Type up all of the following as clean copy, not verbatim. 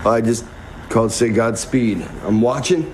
I just called to say Godspeed. I'm watching,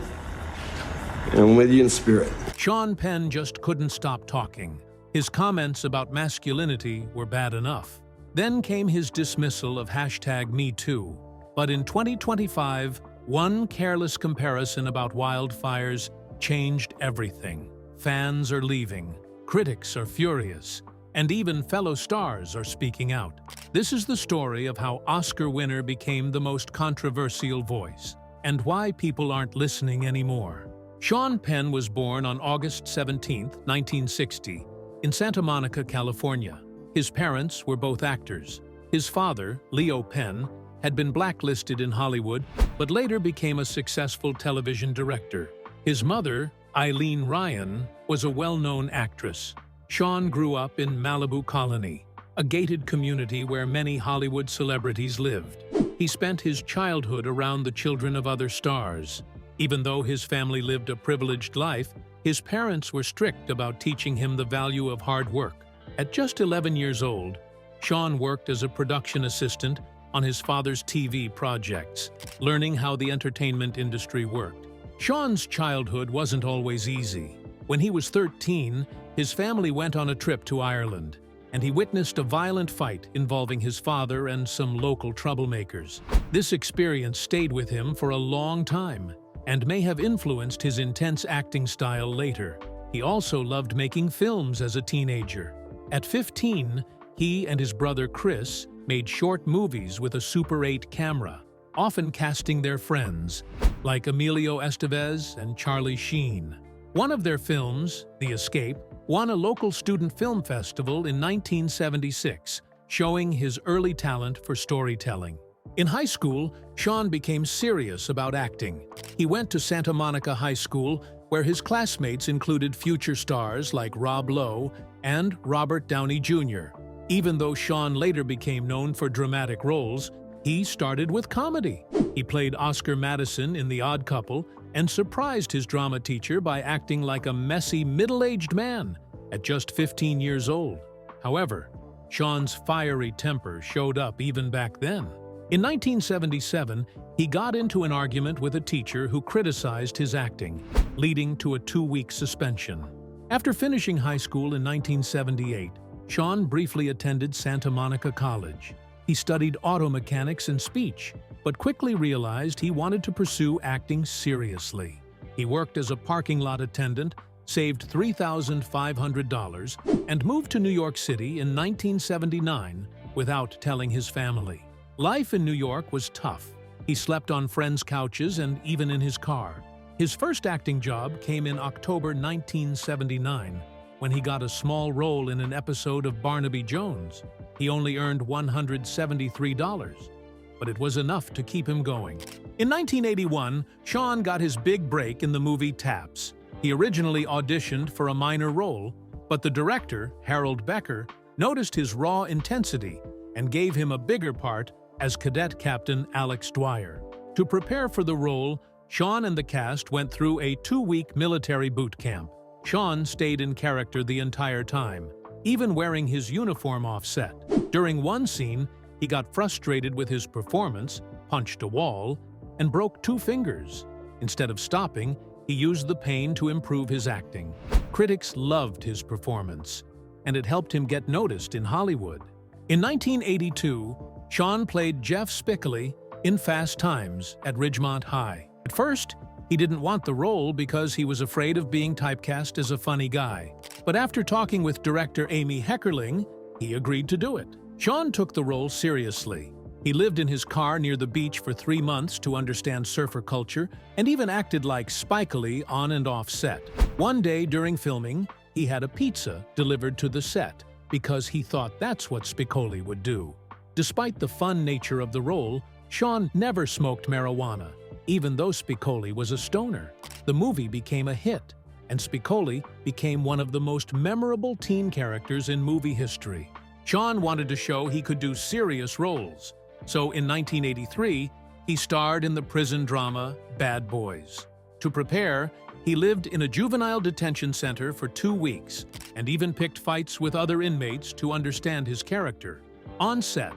and I'm with you in spirit. Sean Penn just couldn't stop talking. His comments about masculinity were bad enough. Then came his dismissal of #MeToo. But in 2025, one careless comparison about wildfires changed everything. Fans are leaving, critics are furious, and even fellow stars are speaking out. This is the story of how Oscar winner became the most controversial voice, and why people aren't listening anymore. Sean Penn was born on August 17, 1960, in Santa Monica, California. His parents were both actors. His father, Leo Penn, had been blacklisted in Hollywood, but later became a successful television director. His mother, Eileen Ryan, was a well-known actress. Sean grew up in Malibu Colony, a gated community where many Hollywood celebrities lived. He spent his childhood around the children of other stars. Even though his family lived a privileged life, his parents were strict about teaching him the value of hard work. At just 11 years old, Sean worked as a production assistant on his father's TV projects, learning how the entertainment industry worked. Sean's childhood wasn't always easy. When he was 13, his family went on a trip to Ireland, and he witnessed a violent fight involving his father and some local troublemakers. This experience stayed with him for a long time, and may have influenced his intense acting style later. He also loved making films as a teenager. At 15, he and his brother Chris made short movies with a Super 8 camera, often casting their friends, like Emilio Estevez and Charlie Sheen. One of their films, The Escape, won a local student film festival in 1976, showing his early talent for storytelling. In high school, Sean became serious about acting. He went to Santa Monica High School, where his classmates included future stars like Rob Lowe and Robert Downey Jr. Even though Sean later became known for dramatic roles, he started with comedy. He played Oscar Madison in The Odd Couple and surprised his drama teacher by acting like a messy, middle-aged man at just 15 years old. However, Sean's fiery temper showed up even back then. In 1977, he got into an argument with a teacher who criticized his acting, leading to a 2-week suspension. After finishing high school in 1978, Sean briefly attended Santa Monica College. He studied auto mechanics and speech, but quickly realized he wanted to pursue acting seriously. He worked as a parking lot attendant, saved $3,500, and moved to New York City in 1979 without telling his family. Life in New York was tough. He slept on friends' couches and even in his car. His first acting job came in October 1979, when he got a small role in an episode of Barnaby Jones. He only earned $173, but it was enough to keep him going. In 1981, Sean got his big break in the movie Taps. He originally auditioned for a minor role, but the director, Harold Becker, noticed his raw intensity and gave him a bigger part as Cadet Captain Alex Dwyer. To prepare for the role, Sean and the cast went through a 2-week military boot camp. Sean stayed in character the entire time, even wearing his uniform off set. During one scene, he got frustrated with his performance, punched a wall, and broke 2 fingers. Instead of stopping, he used the pain to improve his acting. Critics loved his performance, and it helped him get noticed in Hollywood. In 1982, Sean played Jeff Spicoli in Fast Times at Ridgemont High. At first, he didn't want the role because he was afraid of being typecast as a funny guy. But after talking with director Amy Heckerling, he agreed to do it. Sean took the role seriously. He lived in his car near the beach for 3 months to understand surfer culture and even acted like Spicoli on and off set. One day during filming, he had a pizza delivered to the set because he thought that's what Spicoli would do. Despite the fun nature of the role, Sean never smoked marijuana, even though Spicoli was a stoner. The movie became a hit, and Spicoli became one of the most memorable teen characters in movie history. Sean wanted to show he could do serious roles, so in 1983, he starred in the prison drama Bad Boys. To prepare, he lived in a juvenile detention center for 2 weeks, and even picked fights with other inmates to understand his character. On set,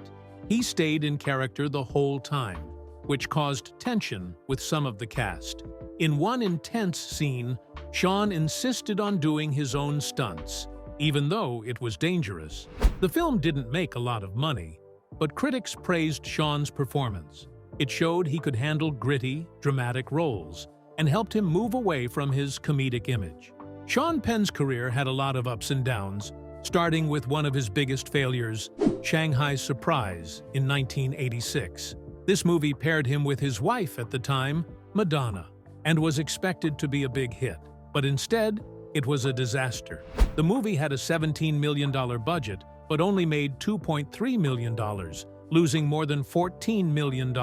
he stayed in character the whole time. which caused tension with some of the cast. In one intense scene, Sean insisted on doing his own stunts, even though it was dangerous. The film didn't make a lot of money, but critics praised Sean's performance. It showed he could handle gritty, dramatic roles and helped him move away from his comedic image. Sean Penn's career had a lot of ups and downs, starting with one of his biggest failures, Shanghai Surprise, in 1986. This movie paired him with his wife at the time, Madonna, and was expected to be a big hit. But instead, it was a disaster. The movie had a $17 million budget, but only made $2.3 million, losing more than $14 million.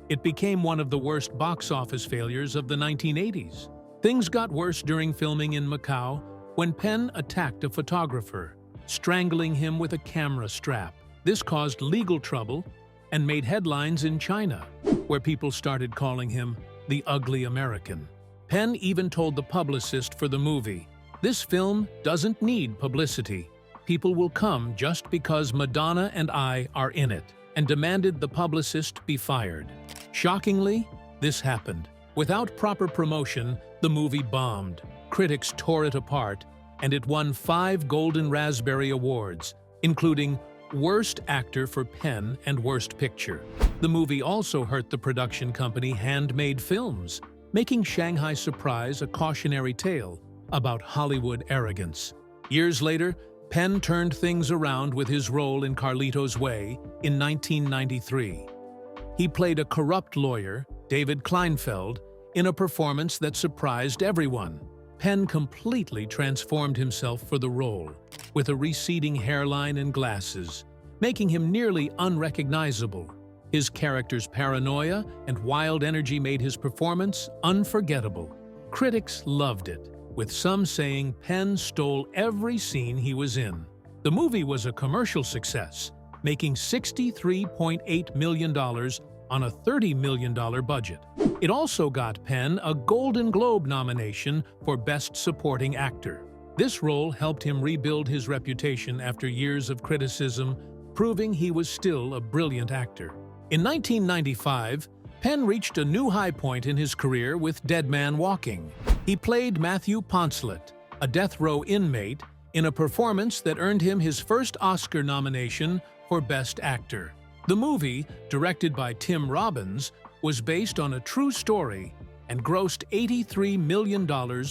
It became one of the worst box office failures of the 1980s. Things got worse during filming in Macau when Penn attacked a photographer, strangling him with a camera strap. This caused legal trouble and made headlines in China, where people started calling him the Ugly American. Penn even told the publicist for the movie, "This film doesn't need publicity. People will come just because Madonna and I are in it," and demanded the publicist be fired. Shockingly, this happened. Without proper promotion, the movie bombed. Critics tore it apart, and it won 5 Golden Raspberry Awards, including Worst Actor for Penn and Worst Picture. The movie also hurt the production company Handmade Films, making Shanghai Surprise a cautionary tale about Hollywood arrogance. Years later, Penn turned things around with his role in Carlito's Way in 1993. He played a corrupt lawyer, David Kleinfeld, in a performance that surprised everyone. Penn completely transformed himself for the role, with a receding hairline and glasses, making him nearly unrecognizable. His character's paranoia and wild energy made his performance unforgettable. Critics loved it, with some saying Penn stole every scene he was in. The movie was a commercial success, making $63.8 million on a $30 million budget. It also got Penn a Golden Globe nomination for Best Supporting Actor. This role helped him rebuild his reputation after years of criticism, proving he was still a brilliant actor. In 1995, Penn reached a new high point in his career with Dead Man Walking. He played Matthew Poncelet, a death row inmate, in a performance that earned him his first Oscar nomination for Best Actor. The movie, directed by Tim Robbins, was based on a true story and grossed $83 million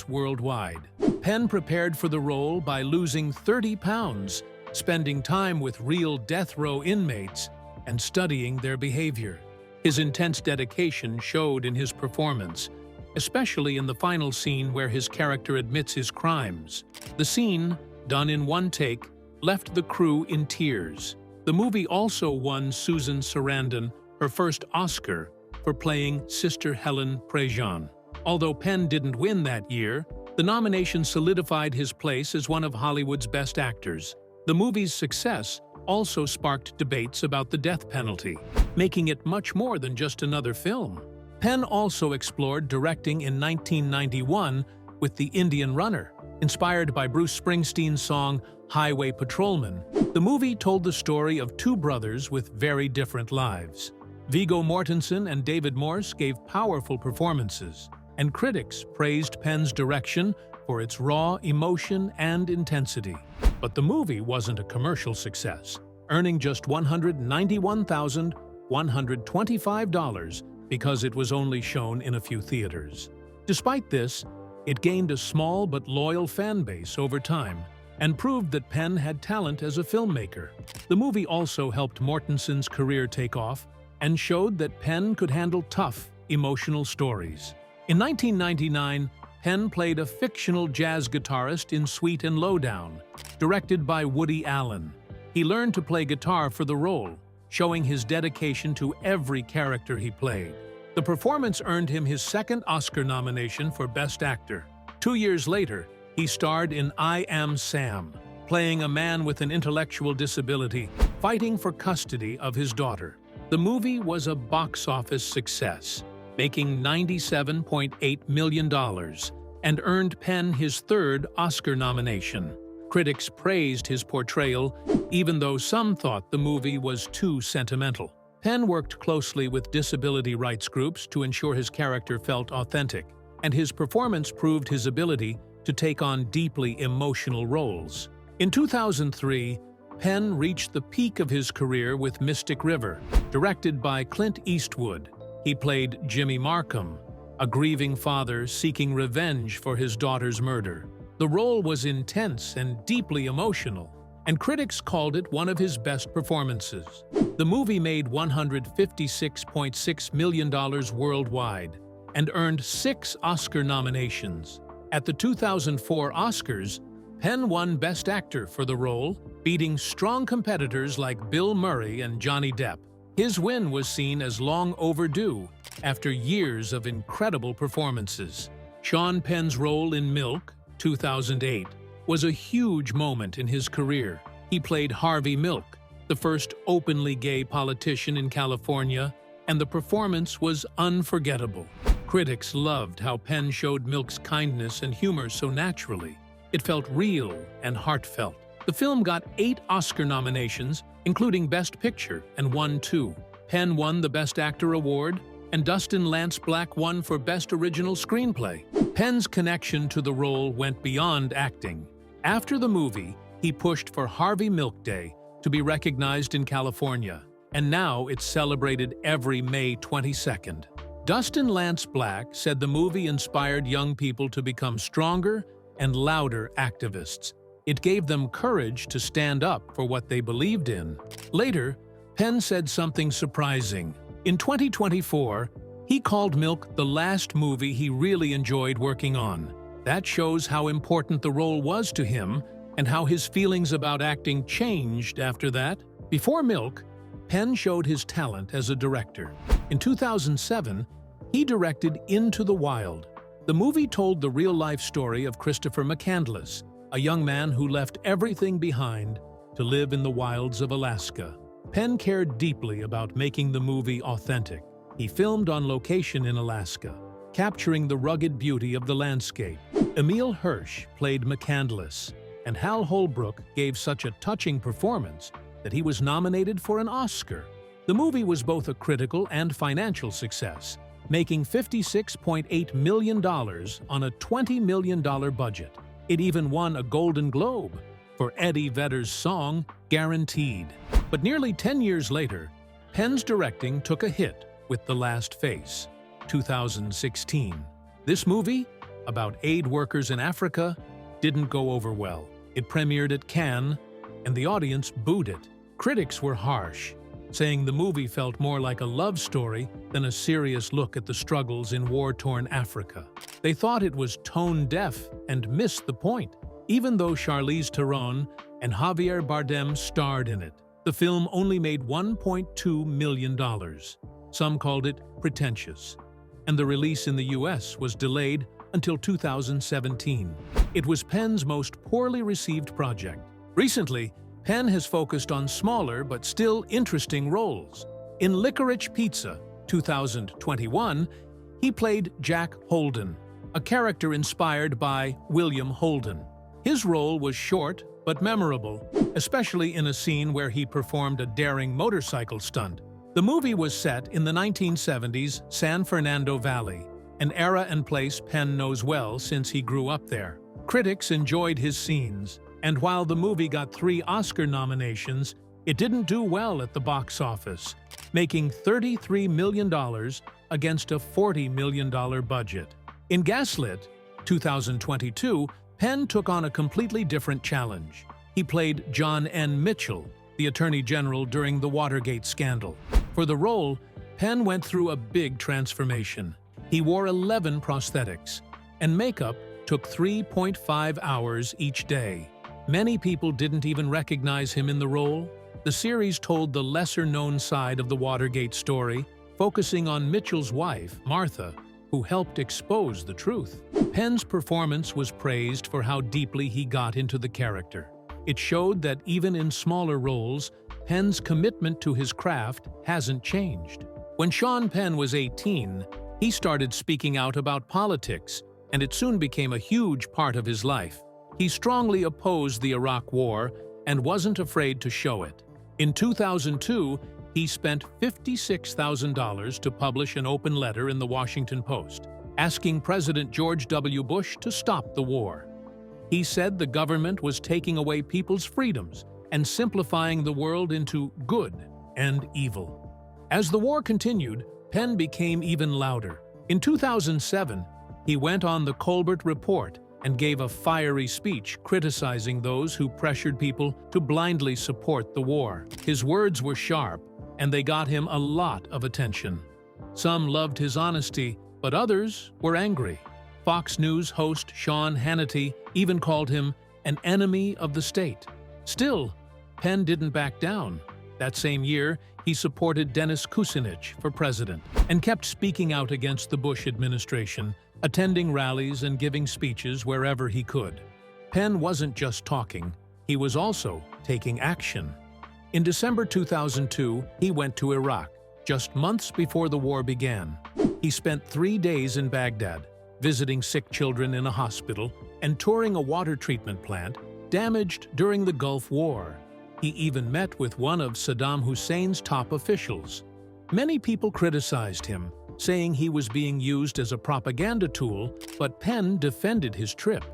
worldwide. Penn prepared for the role by losing 30 pounds, spending time with real death row inmates, and studying their behavior. His intense dedication showed in his performance, especially in the final scene where his character admits his crimes. The scene, done in one take, left the crew in tears. The movie also won Susan Sarandon her first Oscar for playing Sister Helen Prejean. Although Penn didn't win that year, the nomination solidified his place as one of Hollywood's best actors. The movie's success also sparked debates about the death penalty, making it much more than just another film. Penn also explored directing in 1991 with The Indian Runner, inspired by Bruce Springsteen's song Highway Patrolman. The movie told the story of 2 brothers with very different lives. Viggo Mortensen and David Morse gave powerful performances, and critics praised Penn's direction for its raw emotion and intensity. But the movie wasn't a commercial success, earning just $191,125 because it was only shown in a few theaters. Despite this, it gained a small but loyal fan base over time and proved that Penn had talent as a filmmaker. The movie also helped Mortensen's career take off and showed that Penn could handle tough, emotional stories. In 1999, Penn played a fictional jazz guitarist in Sweet and Lowdown, directed by Woody Allen. He learned to play guitar for the role, showing his dedication to every character he played. The performance earned him his second Oscar nomination for Best Actor. 2 years later, he starred in I Am Sam, playing a man with an intellectual disability fighting for custody of his daughter. The movie was a box office success, making $97.8 million, and earned Penn his third Oscar nomination. Critics praised his portrayal, even though some thought the movie was too sentimental. Penn worked closely with disability rights groups to ensure his character felt authentic, and his performance proved his ability to take on deeply emotional roles. In 2003, Penn reached the peak of his career with Mystic River. Directed by Clint Eastwood, he played Jimmy Markham, a grieving father seeking revenge for his daughter's murder. The role was intense and deeply emotional, and critics called it one of his best performances. The movie made $156.6 million worldwide and earned 6 Oscar nominations. At the 2004 Oscars, Penn won Best Actor for the role, beating strong competitors like Bill Murray and Johnny Depp. His win was seen as long overdue after years of incredible performances. Sean Penn's role in Milk, 2008, was a huge moment in his career. He played Harvey Milk, the first openly gay politician in California, and the performance was unforgettable. Critics loved how Penn showed Milk's kindness and humor so naturally. It felt real and heartfelt. The film got 8 Oscar nominations, including Best Picture, and won 2. Penn won the Best Actor award, and Dustin Lance Black won for Best Original Screenplay. Penn's connection to the role went beyond acting. After the movie, he pushed for Harvey Milk Day to be recognized in California, and now it's celebrated every May 22nd. Dustin Lance Black said the movie inspired young people to become stronger and louder activists. It gave them courage to stand up for what they believed in. Later, Penn said something surprising. In 2024, he called Milk the last movie he really enjoyed working on. That shows how important the role was to him and how his feelings about acting changed after that. Before Milk, Penn showed his talent as a director. In 2007, he directed Into the Wild. The movie told the real-life story of Christopher McCandless, a young man who left everything behind to live in the wilds of Alaska. Penn cared deeply about making the movie authentic. He filmed on location in Alaska, capturing the rugged beauty of the landscape. Emile Hirsch played McCandless, and Hal Holbrook gave such a touching performance that he was nominated for an Oscar. The movie was both a critical and financial success, making $56.8 million on a $20 million budget. It even won a Golden Globe for Eddie Vedder's song, Guaranteed. But nearly 10 years later, Penn's directing took a hit with The Last Face, 2016. This movie, about aid workers in Africa, didn't go over well. It premiered at Cannes, and the audience booed it. Critics were harsh, saying the movie felt more like a love story than a serious look at the struggles in war-torn Africa. They thought it was tone-deaf and missed the point, even though Charlize Theron and Javier Bardem starred in it. The film only made $1.2 million. Some called it pretentious, and the release in the US was delayed until 2017. It was Penn's most poorly received project. Recently, Penn has focused on smaller but still interesting roles. In Licorice Pizza, 2021, he played Jack Holden, a character inspired by William Holden. His role was short but memorable, especially in a scene where he performed a daring motorcycle stunt. The movie was set in the 1970s San Fernando Valley, an era and place Penn knows well since he grew up there. Critics enjoyed his scenes, and while the movie got 3 Oscar nominations, it didn't do well at the box office, making $33 million against a $40 million budget. In Gaslit, 2022, Penn took on a completely different challenge. He played John N. Mitchell, the Attorney General during the Watergate scandal. For the role, Penn went through a big transformation. He wore 11 prosthetics, and makeup took 3.5 hours each day. Many people didn't even recognize him in the role. The series told the lesser-known side of the Watergate story, focusing on Mitchell's wife, Martha, who helped expose the truth. Penn's performance was praised for how deeply he got into the character. It showed that even in smaller roles, Penn's commitment to his craft hasn't changed. When Sean Penn was 18, he started speaking out about politics, and it soon became a huge part of his life. He strongly opposed the Iraq War and wasn't afraid to show it. In 2002, he spent $56,000 to publish an open letter in the Washington Post, asking President George W. Bush to stop the war. He said the government was taking away people's freedoms and simplifying the world into good and evil. As the war continued, Penn became even louder. In 2007, he went on the Colbert Report and gave a fiery speech criticizing those who pressured people to blindly support the war. His words were sharp, and they got him a lot of attention. Some loved his honesty, but others were angry. Fox News host Sean Hannity even called him an enemy of the state. Still, Penn didn't back down. That same year, he supported Dennis Kucinich for president and kept speaking out against the Bush administration, attending rallies and giving speeches wherever he could. Penn wasn't just talking, he was also taking action. In December 2002, he went to Iraq, just months before the war began. He spent 3 days in Baghdad, visiting sick children in a hospital and touring a water treatment plant damaged during the Gulf War. He even met with one of Saddam Hussein's top officials. Many people criticized him, saying he was being used as a propaganda tool, but Penn defended his trip.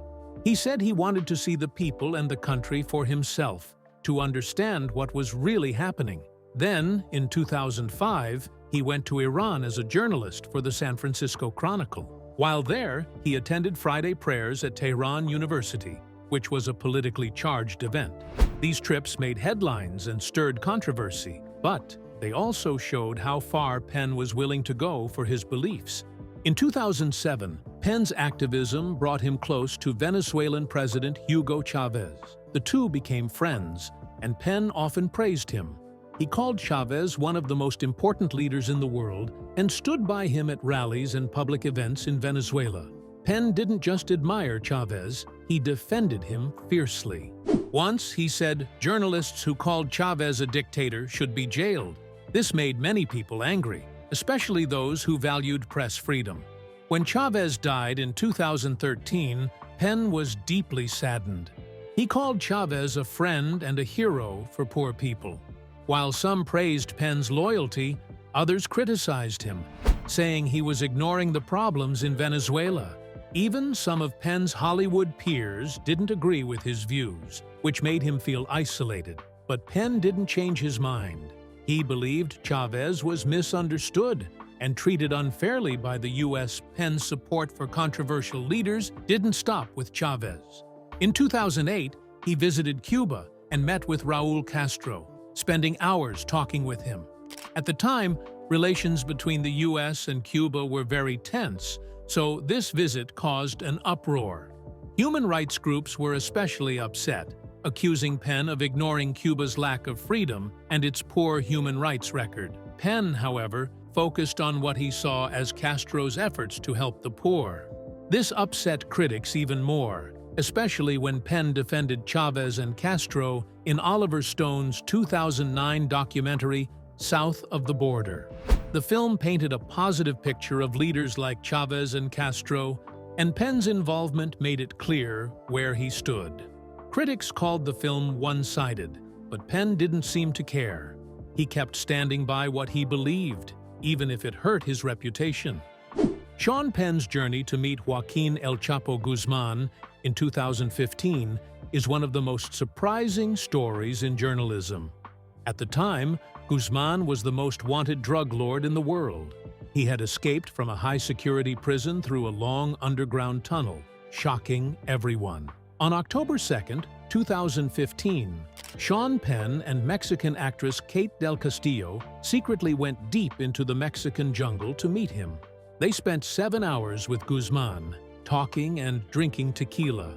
He said he wanted to see the people and the country for himself, to understand what was really happening. Then, in 2005, he went to Iran as a journalist for the San Francisco Chronicle. While there, he attended Friday prayers at Tehran University, which was a politically charged event. These trips made headlines and stirred controversy, but they also showed how far Penn was willing to go for his beliefs. In 2007, Penn's activism brought him close to Venezuelan President Hugo Chavez. The two became friends, and Penn often praised him. He called Chavez one of the most important leaders in the world and stood by him at rallies and public events in Venezuela. Penn didn't just admire Chavez, he defended him fiercely. Once, he said journalists who called Chavez a dictator should be jailed. This made many people angry, especially those who valued press freedom. When Chavez died in 2013, Penn was deeply saddened. He called Chavez a friend and a hero for poor people. While some praised Penn's loyalty, others criticized him, saying he was ignoring the problems in Venezuela. Even some of Penn's Hollywood peers didn't agree with his views, which made him feel isolated. But Penn didn't change his mind. He believed Chavez was misunderstood and treated unfairly by the U.S. Penn's support for controversial leaders didn't stop with Chavez. In 2008, he visited Cuba and met with Raúl Castro, spending hours talking with him. At the time, relations between the U.S. and Cuba were very tense, so this visit caused an uproar. Human rights groups were especially upset, accusing Penn of ignoring Cuba's lack of freedom and its poor human rights record. Penn, however, focused on what he saw as Castro's efforts to help the poor. This upset critics even more, especially when Penn defended Chavez and Castro in Oliver Stone's 2009 documentary, South of the Border. The film painted a positive picture of leaders like Chavez and Castro, and Penn's involvement made it clear where he stood. Critics called the film one-sided, but Penn didn't seem to care. He kept standing by what he believed, even if it hurt his reputation. Sean Penn's journey to meet Joaquin El Chapo Guzman in 2015 is one of the most surprising stories in journalism. At the time, Guzman was the most wanted drug lord in the world. He had escaped from a high-security prison through a long underground tunnel, shocking everyone. On October 2, 2015, Sean Penn and Mexican actress Kate Del Castillo secretly went deep into the Mexican jungle to meet him. They spent 7 hours with Guzman, talking and drinking tequila.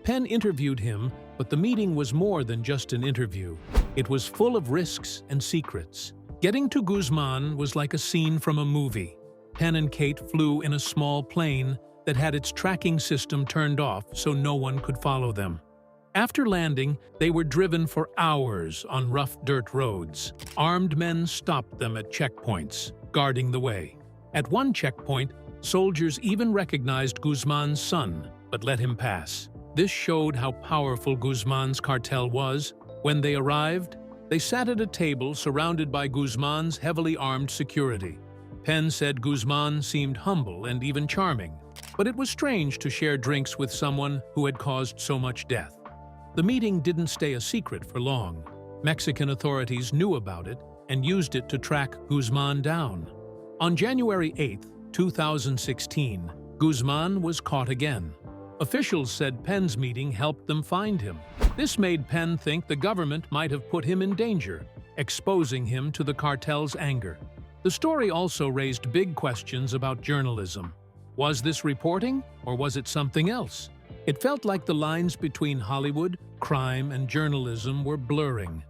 Penn interviewed him, but the meeting was more than just an interview. It was full of risks and secrets. Getting to Guzman was like a scene from a movie. Penn and Kate flew in a small plane that had its tracking system turned off so no one could follow them. After landing, they were driven for hours on rough dirt roads. Armed men stopped them at checkpoints, guarding the way. At one checkpoint, soldiers even recognized Guzman's son, but let him pass. This showed how powerful Guzman's cartel was. When they arrived, They sat at a table surrounded by Guzman's heavily armed security. Penn said Guzman seemed humble and even charming, but it was strange to share drinks with someone who had caused so much death. The meeting didn't stay a secret for long. Mexican authorities knew about it and used it to track Guzman down. On January 8, 2016, Guzman was caught again. Officials said Penn's meeting helped them find him. This made Penn think the government might have put him in danger, exposing him to the cartel's anger. The story also raised big questions about journalism. Was this reporting, or was it something else? It felt like the lines between Hollywood, crime, and journalism were blurring.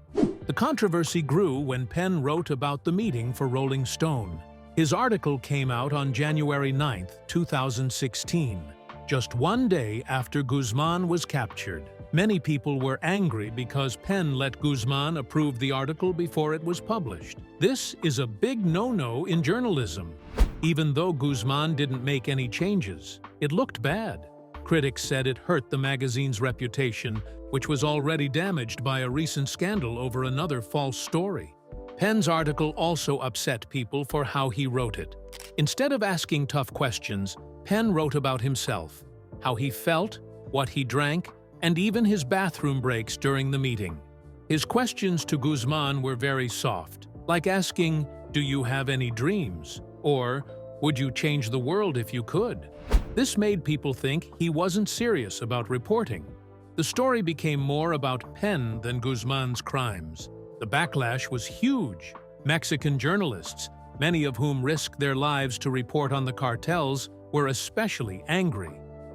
The controversy grew when Penn wrote about the meeting for Rolling Stone. His article came out on January 9, 2016. Just one day after Guzman was captured. Many people were angry because Penn let Guzman approve the article before it was published. This is a big no-no in journalism. Even though Guzman didn't make any changes, it looked bad. Critics said it hurt the magazine's reputation, which was already damaged by a recent scandal over another false story. Penn's article also upset people for how he wrote it. Instead of asking tough questions, Penn wrote about himself, how he felt, what he drank, and even his bathroom breaks during the meeting. His questions to Guzman were very soft, like asking, "Do you have any dreams?" or "Would you change the world if you could?" This made people think he wasn't serious about reporting. The story became more about Penn than Guzman's crimes. The backlash was huge. Mexican journalists, many of whom risked their lives to report on the cartels, were especially angry.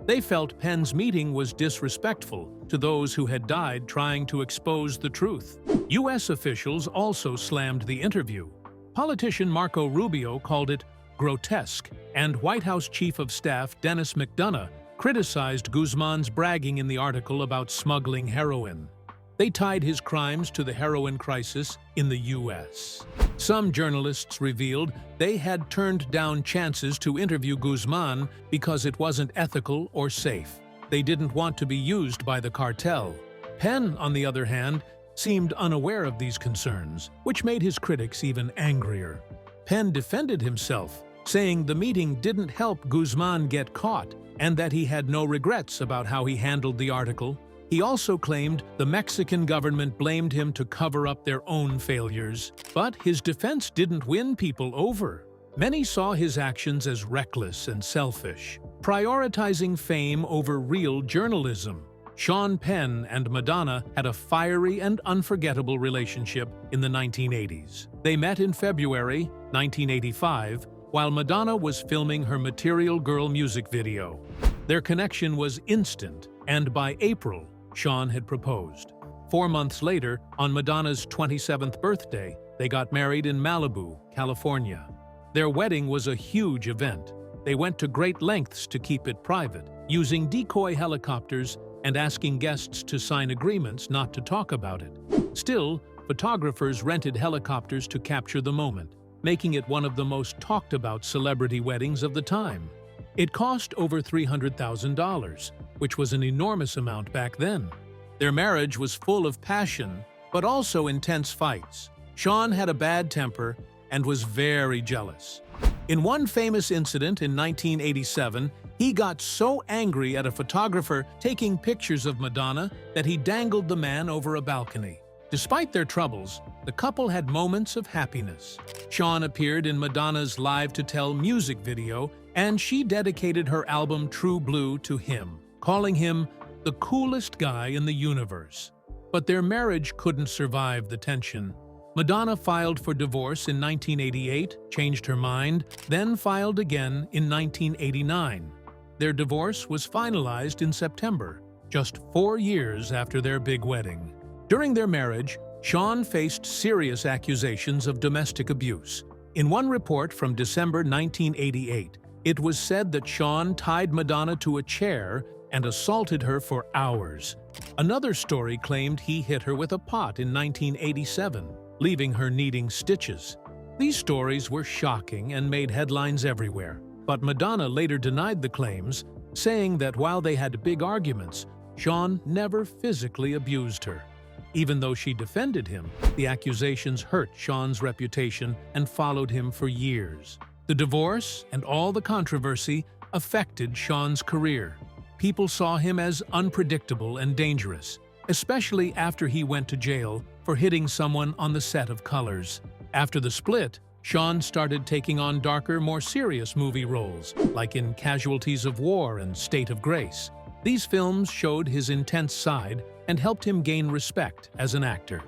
They felt Penn's meeting was disrespectful to those who had died trying to expose the truth. U.S. officials also slammed the interview. Politician Marco Rubio called it grotesque, and White House Chief of Staff Dennis McDonough criticized Guzman's bragging in the article about smuggling heroin. They tied his crimes to the heroin crisis in the U.S. Some journalists revealed they had turned down chances to interview Guzman because it wasn't ethical or safe. They didn't want to be used by the cartel. Penn, on the other hand, seemed unaware of these concerns, which made his critics even angrier. Penn defended himself, saying the meeting didn't help Guzman get caught and that he had no regrets about how he handled the article. He also claimed the Mexican government blamed him to cover up their own failures. But his defense didn't win people over. Many saw his actions as reckless and selfish, prioritizing fame over real journalism. Sean Penn and Madonna had a fiery and unforgettable relationship in the 1980s. They met in February 1985 while Madonna was filming her Material Girl music video. Their connection was instant, and by April, Sean had proposed. 4 months later, on Madonna's 27th birthday, they got married in Malibu, California. Their wedding was a huge event. They went to great lengths to keep it private, using decoy helicopters and asking guests to sign agreements not to talk about it. Still, photographers rented helicopters to capture the moment, making it one of the most talked-about celebrity weddings of the time. It cost over $300,000, which was an enormous amount back then. Their marriage was full of passion, but also intense fights. Sean had a bad temper and was very jealous. In one famous incident in 1987, he got so angry at a photographer taking pictures of Madonna that he dangled the man over a balcony. Despite their troubles, the couple had moments of happiness. Sean appeared in Madonna's Live to Tell music video, and she dedicated her album True Blue to him, calling him the coolest guy in the universe. But their marriage couldn't survive the tension. Madonna filed for divorce in 1988, changed her mind, then filed again in 1989. Their divorce was finalized in September, just 4 years after their big wedding. During their marriage, Sean faced serious accusations of domestic abuse. In one report from December 1988, it was said that Sean tied Madonna to a chair and assaulted her for hours. Another story claimed he hit her with a pot in 1987, leaving her needing stitches. These stories were shocking and made headlines everywhere, but Madonna later denied the claims, saying that while they had big arguments, Sean never physically abused her. Even though she defended him, the accusations hurt Sean's reputation and followed him for years. The divorce and all the controversy affected Sean's career. People saw him as unpredictable and dangerous, especially after he went to jail for hitting someone on the set of Colors. After the split, Sean started taking on darker, more serious movie roles, like in Casualties of War and State of Grace. These films showed his intense side and helped him gain respect as an actor.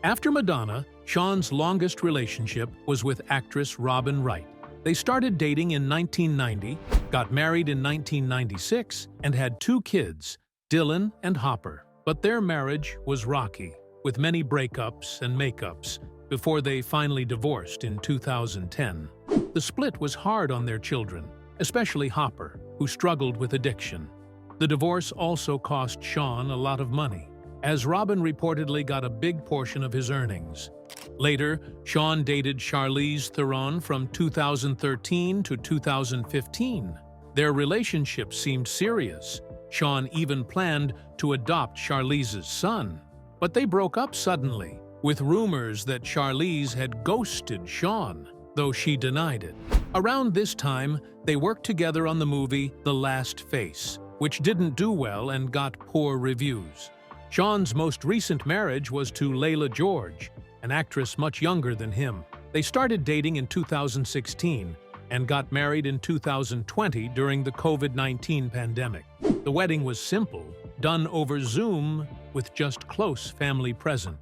After Madonna, Sean's longest relationship was with actress Robin Wright. They started dating in 1990, got married in 1996, and had 2 kids, Dylan and Hopper. But their marriage was rocky, with many breakups and makeups, before they finally divorced in 2010. The split was hard on their children, especially Hopper, who struggled with addiction. The divorce also cost Sean a lot of money, as Robin reportedly got a big portion of his earnings. Later, Sean dated Charlize Theron from 2013 to 2015. Their relationship seemed serious. Sean even planned to adopt Charlize's son. But they broke up suddenly, with rumors that Charlize had ghosted Sean, though she denied it. Around this time, they worked together on the movie The Last Face, which didn't do well and got poor reviews. Sean's most recent marriage was to Layla George, an actress much younger than him. They started dating in 2016 and got married in 2020 during the COVID-19 pandemic. The wedding was simple, done over Zoom with just close family present.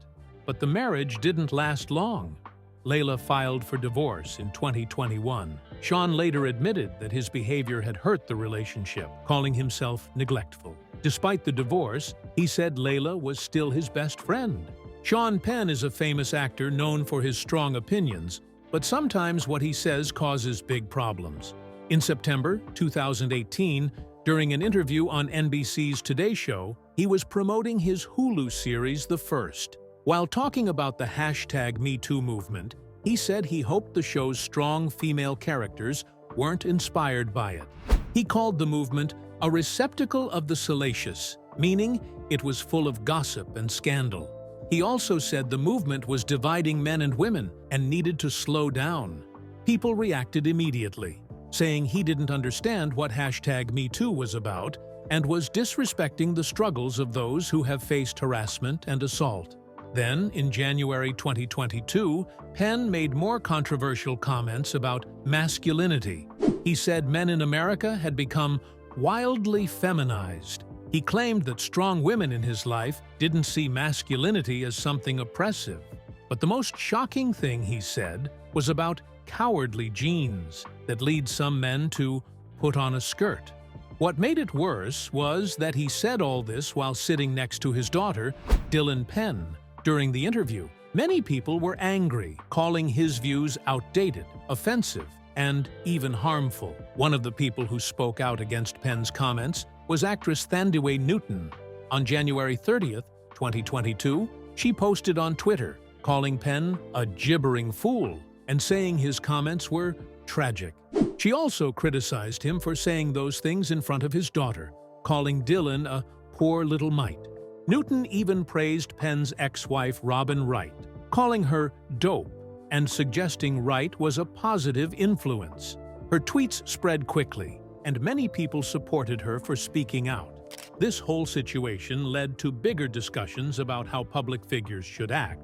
But the marriage didn't last long. Layla filed for divorce in 2021. Sean later admitted that his behavior had hurt the relationship, calling himself neglectful. Despite the divorce, he said Layla was still his best friend. Sean Penn is a famous actor known for his strong opinions, but sometimes what he says causes big problems. In September 2018, during an interview on NBC's Today Show, he was promoting his Hulu series The First. While talking about the #MeToo movement, he said he hoped the show's strong female characters weren't inspired by it. He called the movement a receptacle of the salacious, meaning it was full of gossip and scandal. He also said the movement was dividing men and women and needed to slow down. People reacted immediately, saying he didn't understand what #MeToo was about and was disrespecting the struggles of those who have faced harassment and assault. Then, in January 2022, Penn made more controversial comments about masculinity. He said men in America had become wildly feminized. He claimed that strong women in his life didn't see masculinity as something oppressive. But the most shocking thing he said was about cowardly genes that lead some men to put on a skirt. What made it worse was that he said all this while sitting next to his daughter, Dylan Penn. During the interview, many people were angry, calling his views outdated, offensive, and even harmful. One of the people who spoke out against Penn's comments was actress Thandiwe Newton. On January 30th, 2022, she posted on Twitter, calling Penn a gibbering fool and saying his comments were tragic. She also criticized him for saying those things in front of his daughter, calling Dylan a poor little mite. Newton even praised Penn's ex-wife Robin Wright, calling her dope and suggesting Wright was a positive influence. Her tweets spread quickly, and many people supported her for speaking out. This whole situation led to bigger discussions about how public figures should act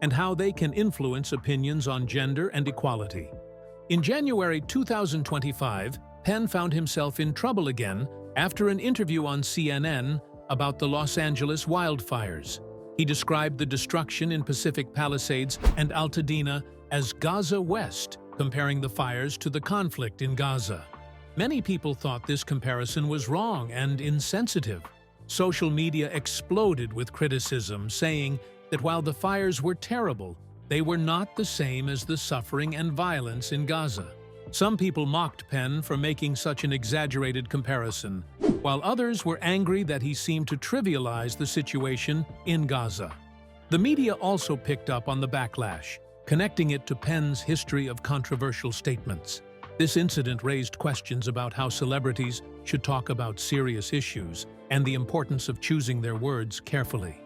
and how they can influence opinions on gender and equality. In January 2025, Penn found himself in trouble again after an interview on CNN about the Los Angeles wildfires. He described the destruction in Pacific Palisades and Altadena as Gaza West, comparing the fires to the conflict in Gaza. Many people thought this comparison was wrong and insensitive. Social media exploded with criticism, saying that while the fires were terrible, they were not the same as the suffering and violence in Gaza. Some people mocked Penn for making such an exaggerated comparison, while others were angry that he seemed to trivialize the situation in Gaza. The media also picked up on the backlash, connecting it to Penn's history of controversial statements. This incident raised questions about how celebrities should talk about serious issues and the importance of choosing their words carefully.